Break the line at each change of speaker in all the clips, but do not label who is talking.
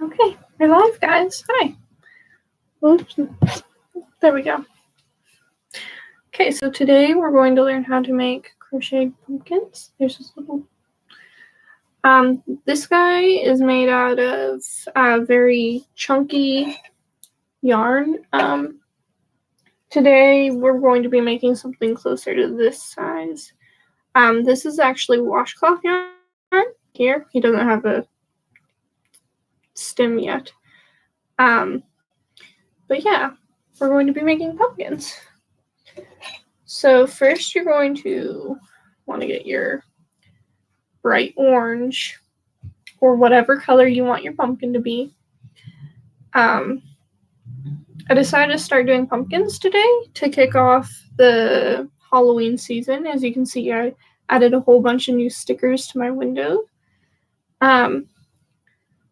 Okay, we're live, guys. Hi. Oops. There we go. Okay, so today we're going to learn how to make crochet pumpkins. There's this little... this guy is made out of very chunky yarn. Today we're going to be making something closer to this size. This is actually washcloth yarn. Here, he doesn't have a stem yet. But yeah, we're going to be making pumpkins. So first you're going to want to get your bright orange or whatever color you want your pumpkin to be. I decided to start doing pumpkins today to kick off the Halloween season. As you can see, I added a whole bunch of new stickers to my window.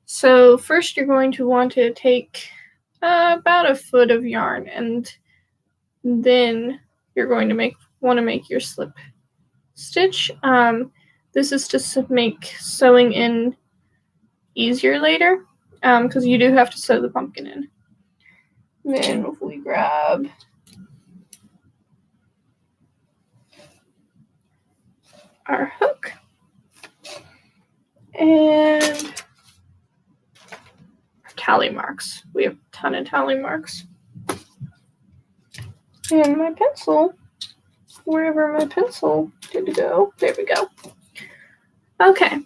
So first you're going to want to take about a foot of yarn, and then you're going to want to make your slip stitch. This is to make sewing in easier later, because you do have to sew the pumpkin in. Then if we grab our hook and our tally marks. We have a ton of tally marks. And my pencil, wherever my pencil did go, there we go. Okay.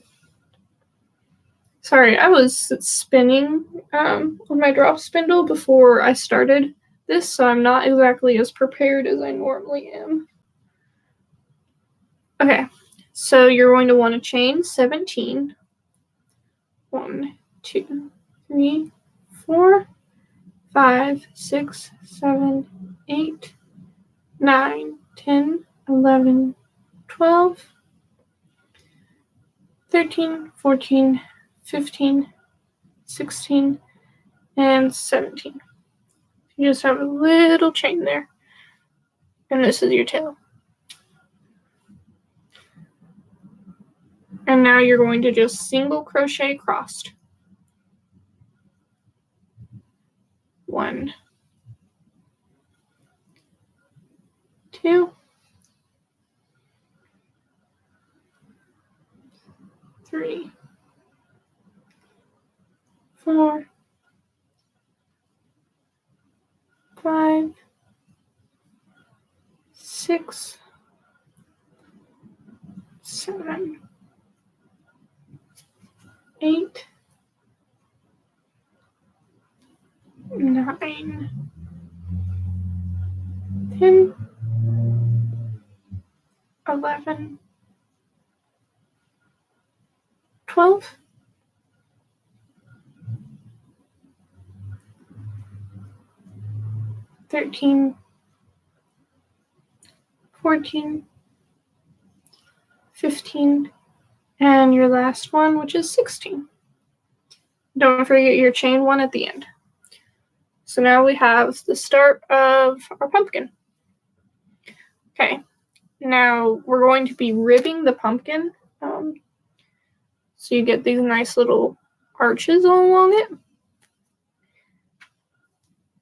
Sorry, I was spinning on my drop spindle before I started this, so I'm not exactly as prepared as I normally am. Okay, so you're going to want to chain 17. 1, 2, 3, 4, 5, 6, 7, 8, 9, 10, 11, 12, 13, 14, 15, 16, and 17. You just have a little chain there. And this is your tail. And now you're going to just single crochet crossed. 1, 2, 3, 4, 5, 6, 7, 8, 9, 10, 11, 12, 13, 14, 15, and your last one, which is 16. Don't forget your chain 1 at the end. So now we have the start of our pumpkin. Okay, now we're going to be ribbing the pumpkin. So you get these nice little arches all along it.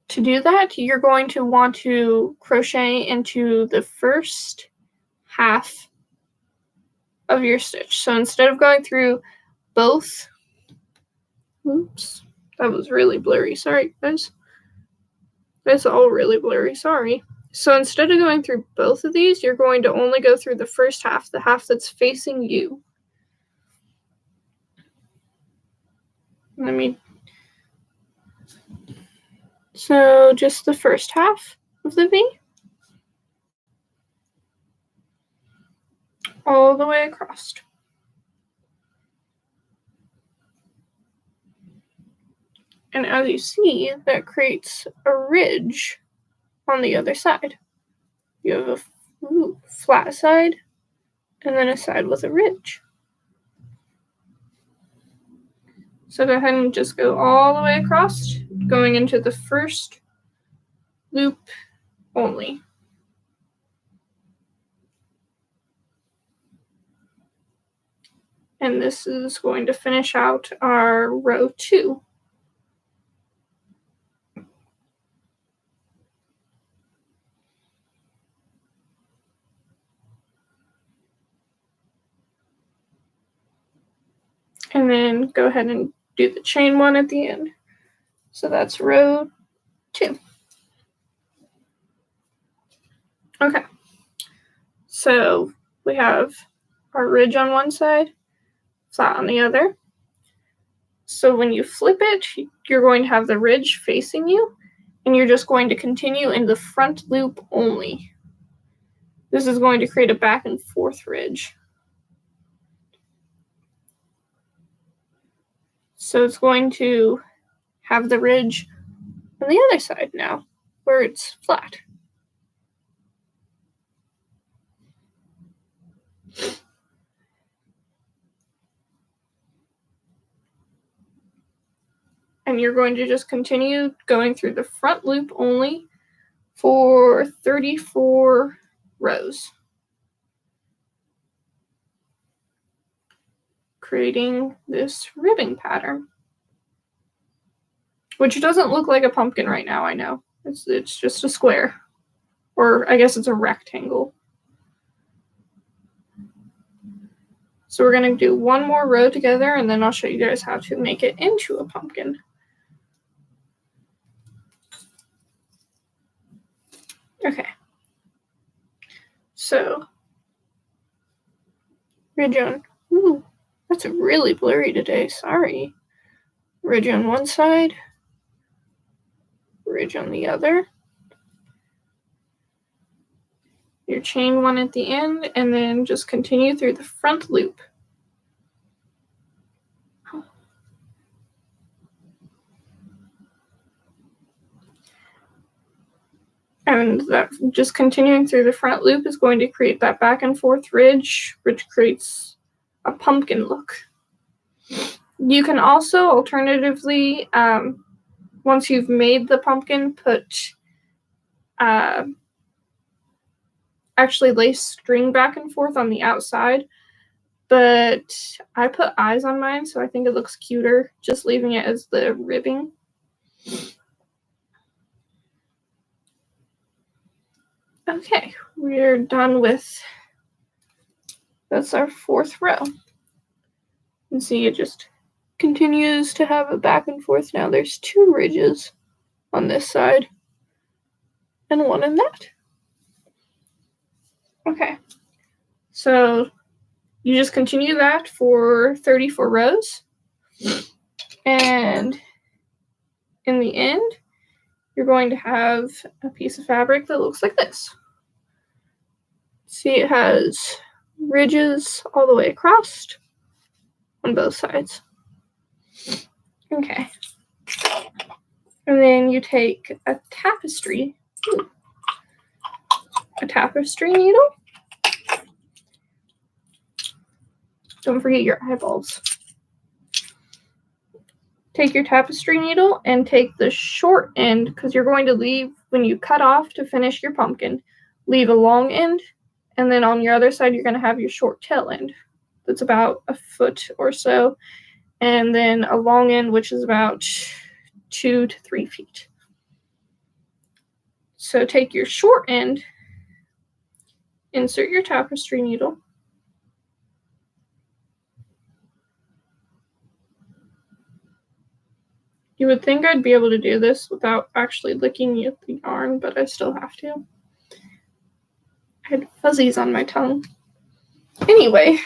To do that, you're going to want to crochet into the first half of your stitch. So instead of going through both, oops, that was really blurry. Sorry, guys. That's all really blurry. Sorry. So instead of going through both of these, you're going to only go through the first half, the half that's facing you. So just the first half of the V. All the way across. And as you see, that creates a ridge on the other side. You have a flat side and then a side with a ridge. So go ahead and just go all the way across, going into the first loop only. And this is going to finish out our row 2. and then go ahead and do the chain 1 at the end. So that's row 2. Okay, so we have our ridge on one side, flat on the other. So when you flip it, you're going to have the ridge facing you, and you're just going to continue in the front loop only. This is going to create a back and forth ridge. So it's going to have the ridge on the other side now, where it's flat. And you're going to just continue going through the front loop only for 34 rows, creating this ribbing pattern, which doesn't look like a pumpkin right now, I know. It's just a square, or I guess it's a rectangle. So we're going to do one more row together, and then I'll show you guys how to make it into a pumpkin. Okay, so ridge on, ooh, that's really blurry today, sorry. Ridge on one side, ridge on the other. Your chain 1 at the end, and then just continue through the front loop. And that just continuing through the front loop is going to create that back and forth ridge, which creates a pumpkin look. You can also alternatively, once you've made the pumpkin, put actually lace string back and forth on the outside, but I put eyes on mine, so I think it looks cuter just leaving it as the ribbing. Okay, we're done with, that's our 4th row. You can see it just continues to have a back and forth. Now there's 2 ridges on this side and 1 in that. Okay, so you just continue that for 34 rows, and in the end, you're going to have a piece of fabric that looks like this. See, it has ridges all the way across on both sides. Okay. And then you take a tapestry needle. Don't forget your eyeballs. Take your tapestry needle and take the short end, because you're going to leave, when you cut off to finish your pumpkin, leave a long end, and then on your other side you're going to have your short tail end that's about a foot or so, and then a long end which is about 2 to 3 feet. So take your short end, insert your tapestry needle, you would think I'd be able to do this without actually licking the yarn, but I still have to. I had fuzzies on my tongue. Anyway,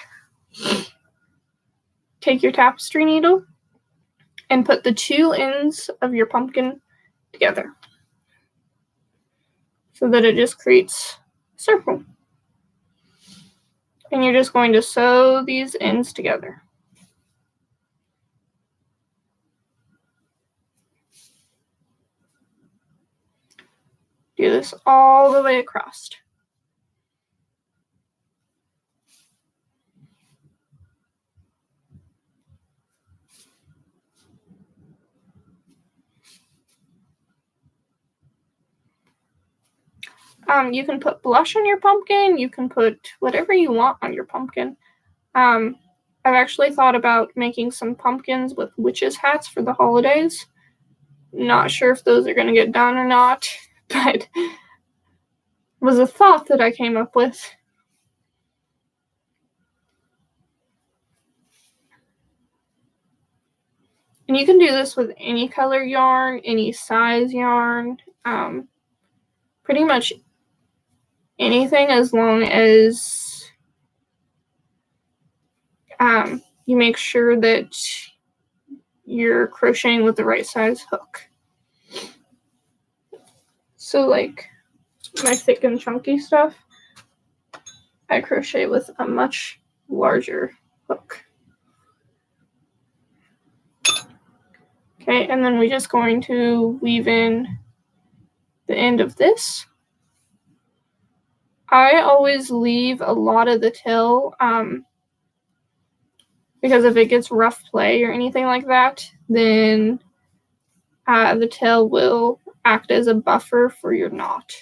take your tapestry needle and put the 2 ends of your pumpkin together so that it just creates a circle. And you're just going to sew these ends together. Do this all the way across. You can put blush on your pumpkin. You can put whatever you want on your pumpkin. I've actually thought about making some pumpkins with witches' hats for the holidays. Not sure if those are going to get done or not, but it was a thought that I came up with. And you can do this with any color yarn, any size yarn, pretty much anything, as long as you make sure that you're crocheting with the right size hook. So like my thick and chunky stuff, I crochet with a much larger hook. Okay, and then we're just going to weave in the end of this. I always leave a lot of the tail, because if it gets rough play or anything like that, then the tail will act as a buffer for your knot.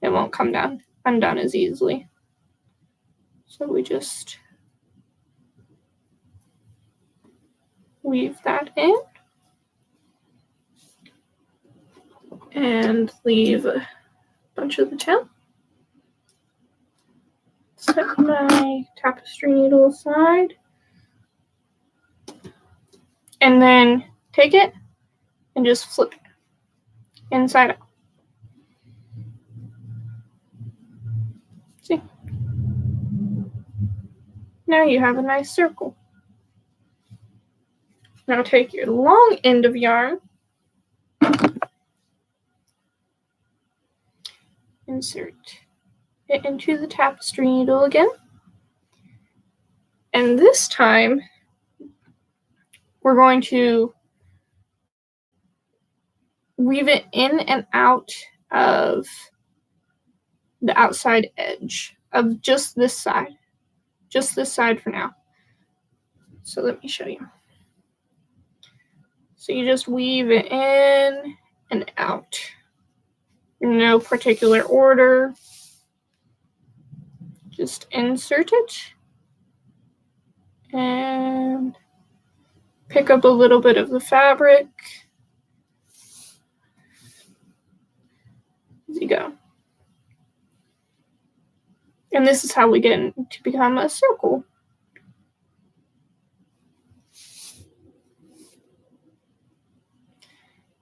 It won't come undone as easily. So we just weave that in and leave a bunch of the tail. Set my tapestry needle aside, and then take it and just flip it inside out. See? Now you have a nice circle. Now take your long end of yarn, insert it into the tapestry needle again, and this time we're going to weave it in and out of the outside edge of just this side for now. So let me show you. So you just weave it in and out in no particular order. Just insert it and pick up a little bit of the fabric as you go. And this is how we get to become a circle.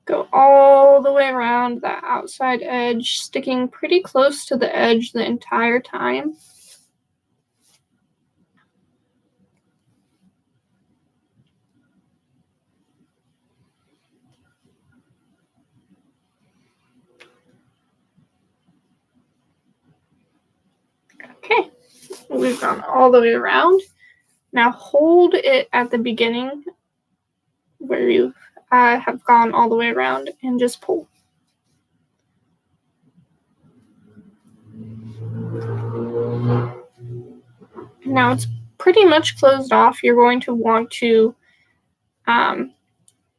Go all the way around that outside edge, sticking pretty close to the edge the entire time. Okay, we've gone all the way around. Now hold it at the beginning where you have gone all the way around and just pull. Now it's pretty much closed off. You're going to want to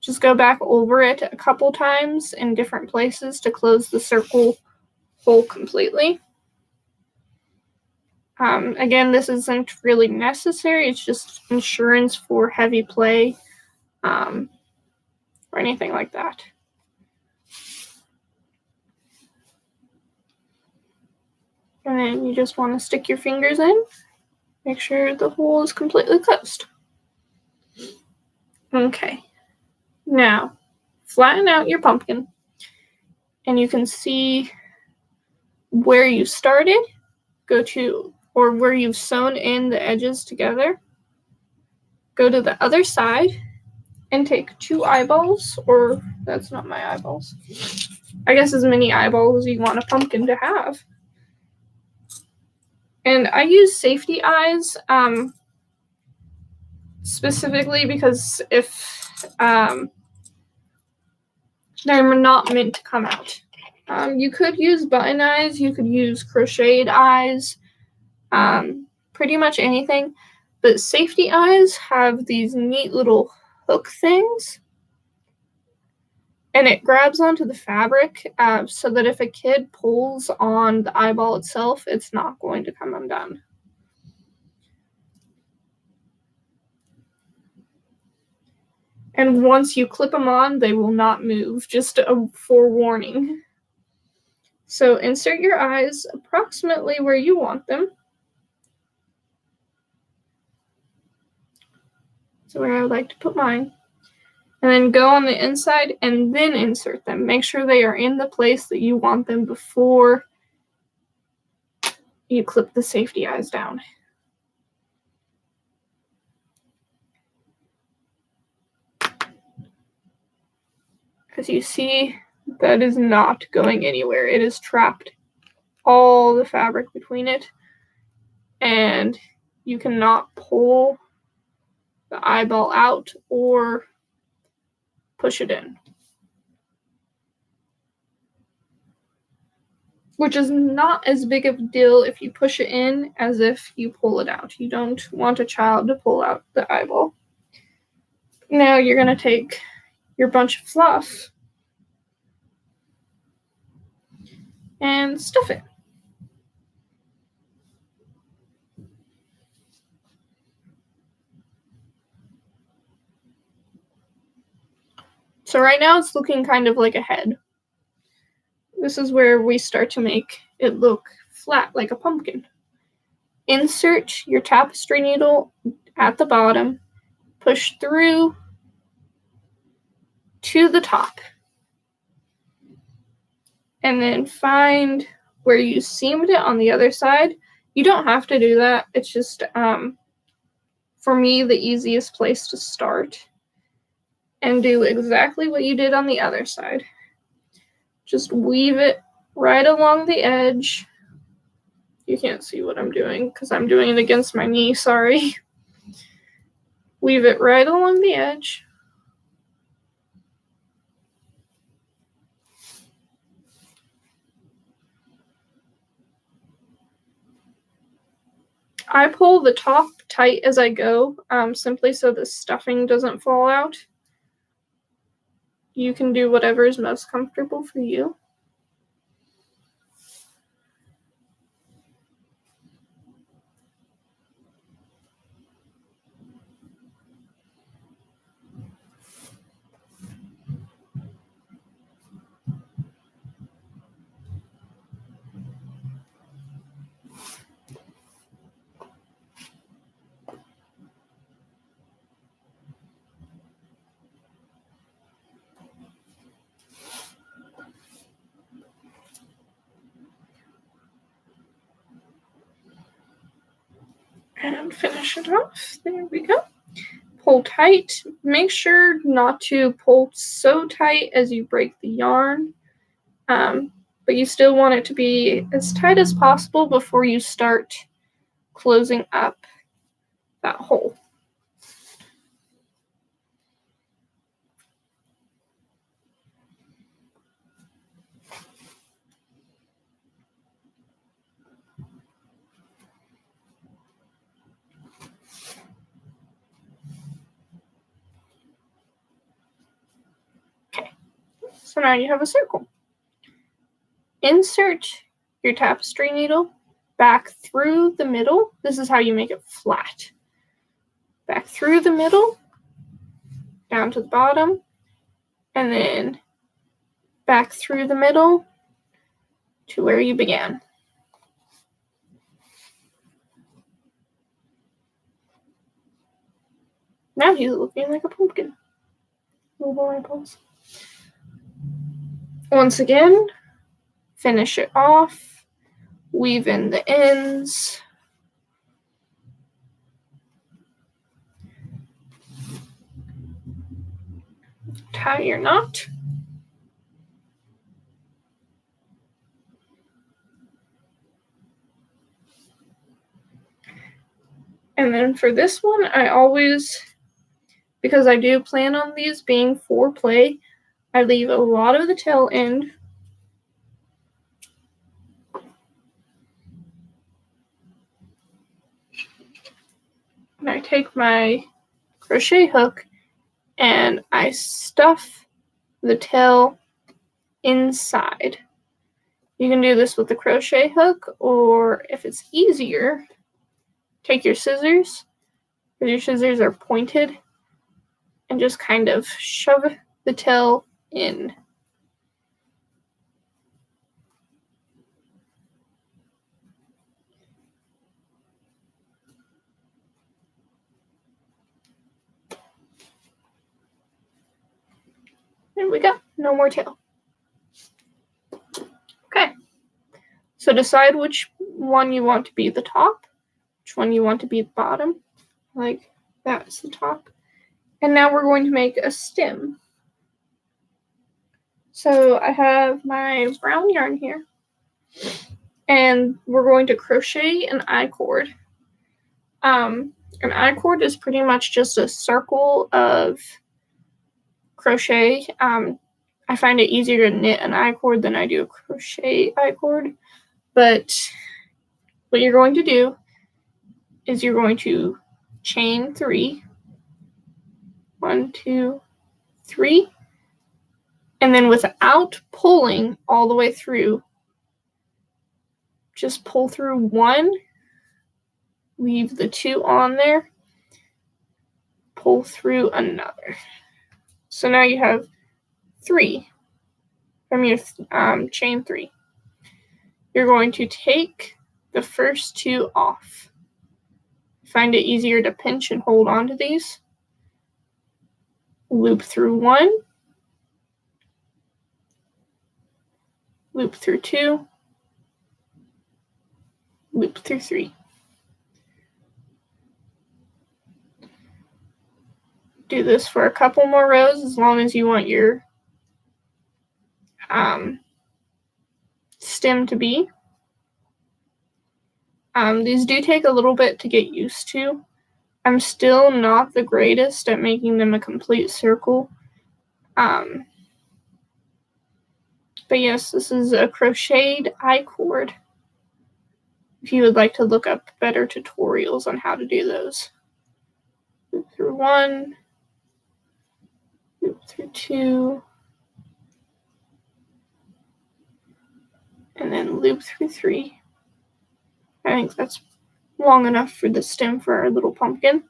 just go back over it a couple times in different places to close the circle hole completely. Again, this isn't really necessary. It's just insurance for heavy play or anything like that. And then you just want to stick your fingers in. Make sure the hole is completely closed. Okay. Now, flatten out your pumpkin. And you can see where you started. Go to, or where you've sewn in the edges together. Go to the other side and take 2 eyeballs, or that's not my eyeballs. I guess as many eyeballs as you want a pumpkin to have. And I use safety eyes specifically because if they're not meant to come out. You could use button eyes, you could use crocheted eyes, pretty much anything. But safety eyes have these neat little hook things. And it grabs onto the fabric so that if a kid pulls on the eyeball itself, it's not going to come undone. And once you clip them on, they will not move, just a forewarning. So insert your eyes approximately where you want them. So where I would like to put mine. And then go on the inside and then insert them. Make sure they are in the place that you want them before you clip the safety eyes down. As you see, that is not going anywhere. It is trapped all the fabric between it, and you cannot pull the eyeball out or push it in. Which is not as big of a deal if you push it in as if you pull it out. You don't want a child to pull out the eyeball. Now you're going to take your bunch of fluff and stuff it. So right now it's looking kind of like a head. This is where we start to make it look flat like a pumpkin. Insert your tapestry needle at the bottom, push through to the top, and then find where you seamed it on the other side. You don't have to do that. It's just, for me, the easiest place to start. And do exactly what you did on the other side. Just weave it right along the edge. You can't see what I'm doing because I'm doing it against my knee, sorry. Weave it right along the edge. I pull the top tight as I go, simply so the stuffing doesn't fall out. You can do whatever is most comfortable for you. And finish it off. There we go. Pull tight. Make sure not to pull so tight as you break the yarn, but you still want it to be as tight as possible before you start closing up that hole. Okay, so now you have a circle. Insert your tapestry needle back through the middle. This is how you make it flat. Back through the middle, down to the bottom, and then back through the middle to where you began. Now he's looking like a pumpkin. Little eyeballs. Once again, finish it off, weave in the ends. Tie your knot. And then for this one, I always, because I do plan on these being for play, I leave a lot of the tail end. And I take my crochet hook and I stuff the tail inside. You can do this with the crochet hook, or if it's easier, take your scissors, because your scissors are pointed, and just kind of shove the tail in. And we go. No more tail. Okay. So decide which one you want to be the top, which one you want to be the bottom. Like that's the top. And now we're going to make a stem. So I have my brown yarn here. And we're going to crochet an I-cord. An I-cord is pretty much just a circle of crochet. I find it easier to knit an I-cord than I do a crochet I-cord. But what you're going to do is you're going to chain 3. 1, 2, 3. And then without pulling all the way through, just pull through 1, leave the 2 on there, pull through another. So now you have 3 from your chain 3. You're going to take the first 2 off. Find it easier to pinch and hold onto these. Loop through 1, loop through 2, loop through 3. Do this for a couple more rows as long as you want your stem to be. These do take a little bit to get used to. I'm still not the greatest at making them a complete circle. But yes, this is a crocheted I-cord. If you would like to look up better tutorials on how to do those. Loop through 1, loop through 2, and then loop through 3. I think that's long enough for the stem for our little pumpkin.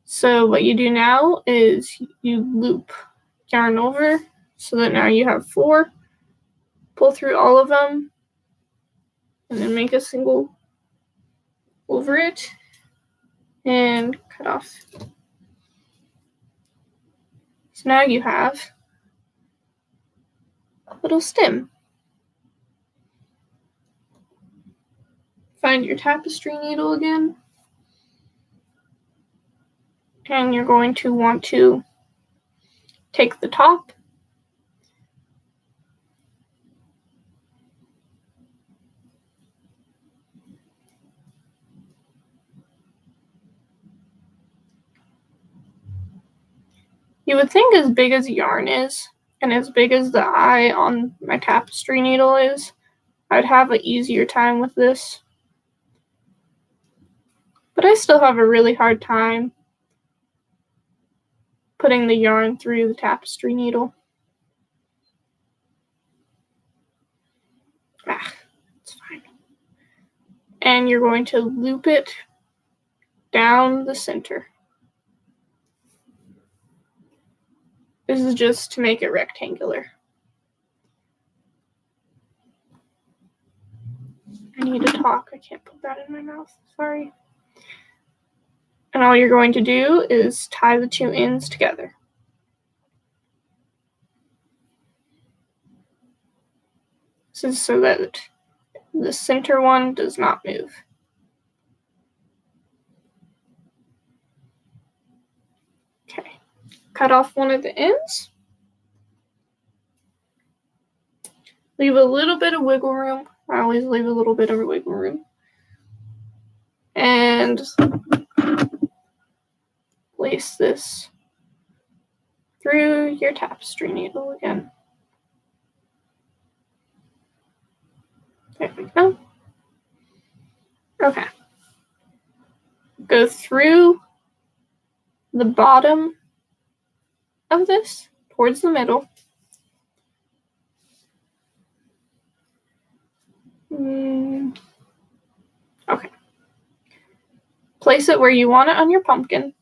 So what you do now is you loop yarn over so that now you have 4. Pull through all of them and then make a single over it and cut off. So now you have a little stem. Find your tapestry needle again. And you're going to want to take the top. You would think as big as the yarn is, and as big as the eye on my tapestry needle is, I'd have an easier time with this. But I still have a really hard time putting the yarn through the tapestry needle. It's fine. And you're going to loop it down the center. This is just to make it rectangular. I need to talk. I can't put that in my mouth. Sorry. And all you're going to do is tie the 2 ends together. This is so that the center one does not move. Okay. Cut off one of the ends. Leave a little bit of wiggle room. I always leave a little bit of wiggle room. And place this through your tapestry needle again. There we go. Okay. Go through the bottom of this towards the middle. Okay. Place it where you want it on your pumpkin.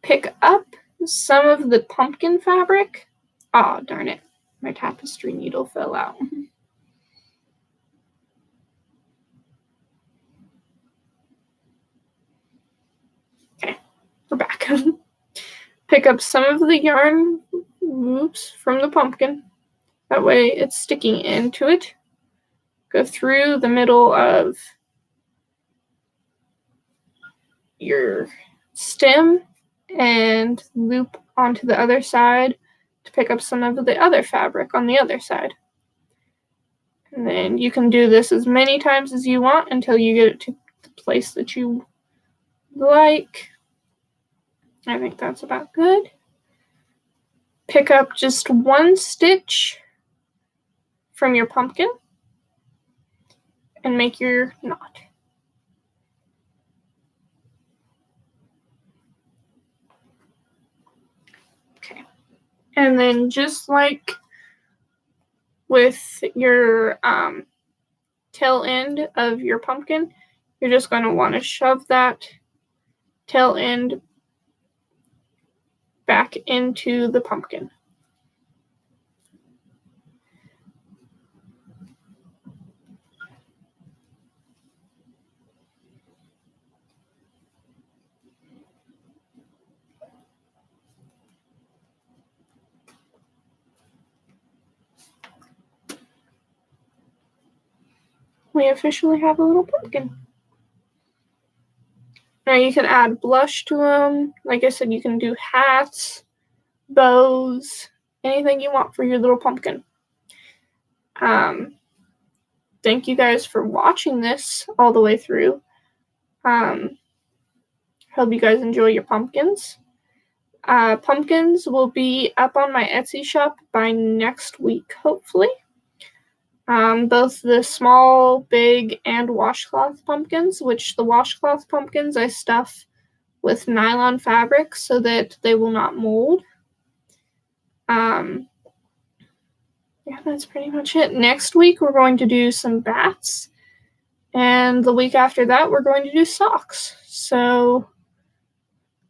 Pick up some of the pumpkin fabric. Oh, darn it. My tapestry needle fell out. Okay, we're back. Pick up some of the yarn loops from the pumpkin. That way it's sticking into it. Go through the middle of your stem and loop onto the other side to pick up some of the other fabric on the other side. And then you can do this as many times as you want until you get it to the place that you like. I think that's about good. Pick up just one stitch from your pumpkin and make your knot. Okay. And then just like with your tail end of your pumpkin, you're just going to want to shove that tail end back into the pumpkin. We officially have a little pumpkin. Now you can add blush to them. Like I said, you can do hats, bows, anything you want for your little pumpkin. Thank you guys for watching this all the way through. Hope you guys enjoy your pumpkins. Pumpkins will be up on my Etsy shop by next week, hopefully. Both the small, big, and washcloth pumpkins, which the washcloth pumpkins I stuff with nylon fabric so that they will not mold. Yeah, that's pretty much it. Next week, we're going to do some bats. And the week after that, we're going to do socks. So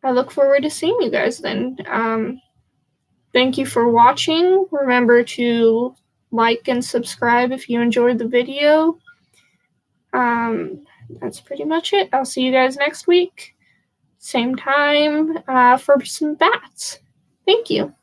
I look forward to seeing you guys then. Thank you for watching. Remember to like and subscribe if you enjoyed the video. That's pretty much it. I'll see you guys next week. Same time for some bats. Thank you.